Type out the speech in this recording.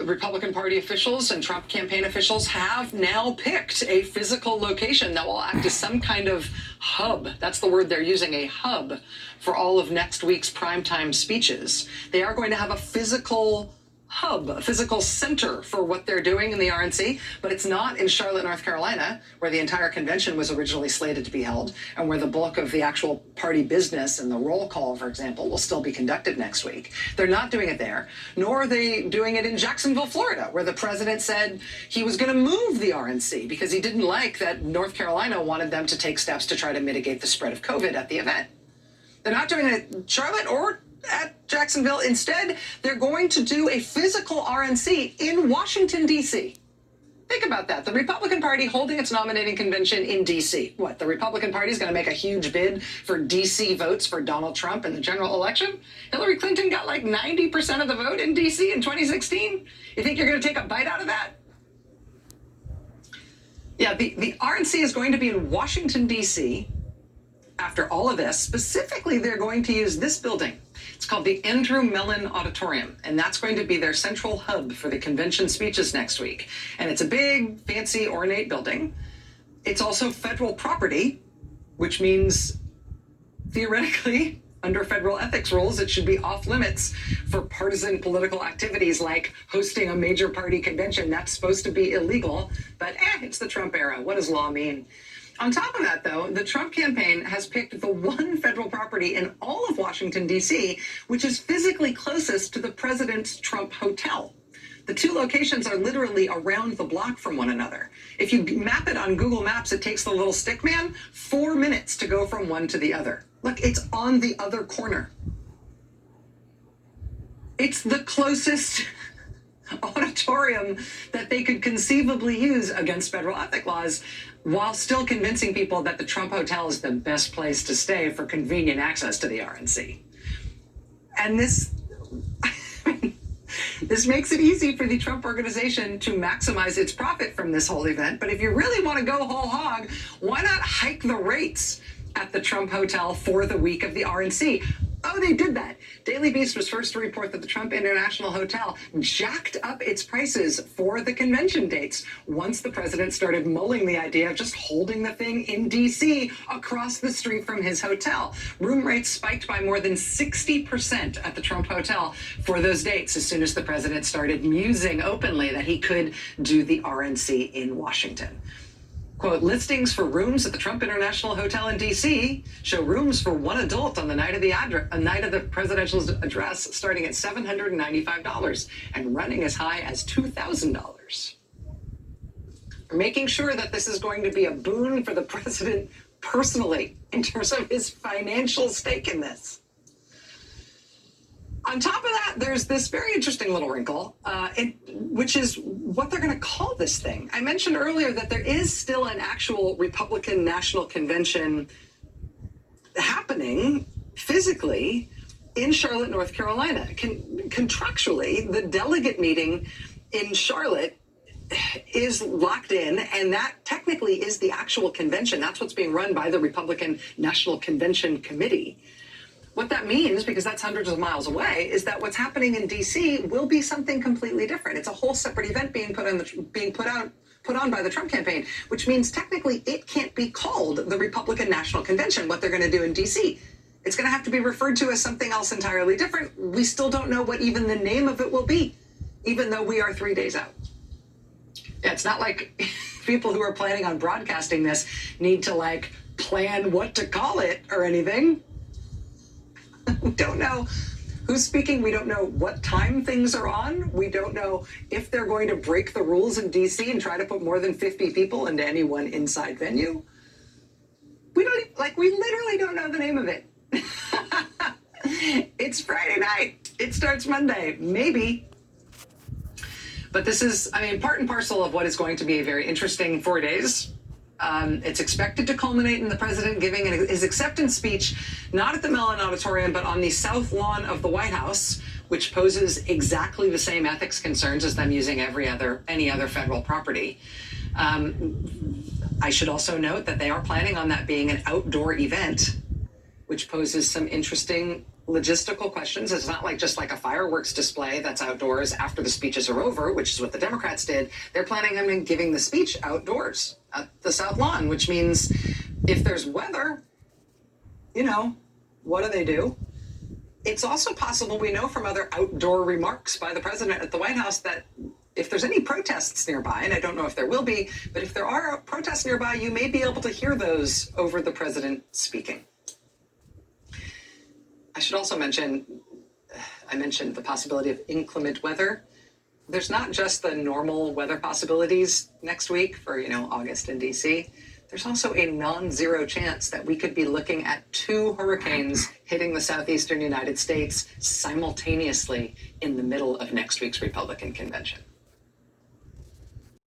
Republican Party officials and Trump campaign officials have now picked a physical location that will act as some kind of hub. That's the word they're using, a hub, for all of next week's primetime speeches. They are going to have a physical hub, a physical center for what they're doing in the RNC, but it's not in Charlotte, North Carolina, where the entire convention was originally slated to be held, and where the bulk of the actual party business and the roll call, for example, will still be conducted next week. They're not doing it there, nor are they doing it in Jacksonville, Florida, where the president said he was going to move the RNC because he didn't like that North Carolina wanted them to take steps to try to mitigate the spread of COVID at the event. They're not doing it in Charlotte or at Jacksonville. Instead, they're going to do a physical RNC in Washington, D.C. Think about that. The Republican Party holding its nominating convention in D.C. What, the Republican Party is going to make a huge bid for D.C. votes for Donald Trump in the general election? Hillary Clinton got like 90% of the vote in D.C. in 2016. You think you're going to take a bite out of that? Yeah, the RNC is going to be in Washington, D.C. After all of this. Specifically, they're going to use this building. It's called the Andrew Mellon Auditorium, and that's going to be their central hub for the convention speeches next week. And it's a big, fancy, ornate building. It's also federal property, which means, theoretically, under federal ethics rules, it should be off limits for partisan political activities like hosting a major party convention. That's supposed to be illegal, but it's the Trump era. What does law mean? On top of that, though, the Trump campaign has picked the one federal property in all of Washington, D.C., which is physically closest to the president's Trump hotel. The two locations are literally around the block from one another. If you map it on Google Maps, it takes the little stick man 4 minutes to go from one to the other. Look, it's on the other corner. It's the closest auditorium that they could conceivably use against federal ethic laws, while still convincing people that the Trump Hotel is the best place to stay for convenient access to the RNC. And this makes it easy for the Trump organization to maximize its profit from this whole event. But if you really want to go whole hog, why not hike the rates at the Trump Hotel for the week of the RNC? Oh, they did that. Daily Beast was first to report that the Trump International Hotel jacked up its prices for the convention dates once the president started mulling the idea of just holding the thing in D.C. across the street from his hotel. Room rates spiked by more than 60% at the Trump Hotel for those dates as soon as the president started musing openly that he could do the RNC in Washington. Quote, listings for rooms at the Trump International Hotel in D.C. show rooms for one adult on the night of the presidential address starting at $795 and running as high as $2,000. We're making sure that this is going to be a boon for the president personally in terms of his financial stake in this. On top of that, there's this very interesting little wrinkle, which is what they're going to call this thing. I mentioned earlier that there is still an actual Republican National Convention happening physically in Charlotte, North Carolina. Contractually, the delegate meeting in Charlotte is locked in, and that technically is the actual convention. That's what's being run by the Republican National Convention Committee. What that means, because that's hundreds of miles away, is that what's happening in D.C. will be something completely different. It's a whole separate event being put on by the Trump campaign, which means technically it can't be called the Republican National Convention, what they're going to do in D.C. It's going to have to be referred to as something else entirely different. We still don't know what even the name of it will be, even though we are 3 days out. Yeah, it's not like people who are planning on broadcasting this need to plan what to call it or anything. We don't know who's speaking. We don't know what time things are on. We don't know if they're going to break the rules in D.C. and try to put more than 50 people into any one inside venue. We literally don't know the name of it. It's Friday night. It starts Monday, maybe. But this is, part and parcel of what is going to be a very interesting 4 days. It's expected to culminate in the president giving his acceptance speech, not at the Mellon Auditorium, but on the south lawn of the White House, which poses exactly the same ethics concerns as them using any other federal property. I should also note that they are planning on that being an outdoor event, which poses some interesting logistical questions. It's not like just like a fireworks display that's outdoors after the speeches are over, which is what the Democrats did. They're planning on giving the speech outdoors at the South Lawn, which means if there's weather, what do? It's also possible, we know from other outdoor remarks by the president at the White House, that if there's any protests nearby, and I don't know if there will be, but if there are protests nearby, you may be able to hear those over the president speaking. I should also mention, I mentioned the possibility of inclement weather. There's not just the normal weather possibilities next week for, August in DC. There's also a non-zero chance that we could be looking at 2 hurricanes hitting the southeastern United States simultaneously in the middle of next week's Republican convention.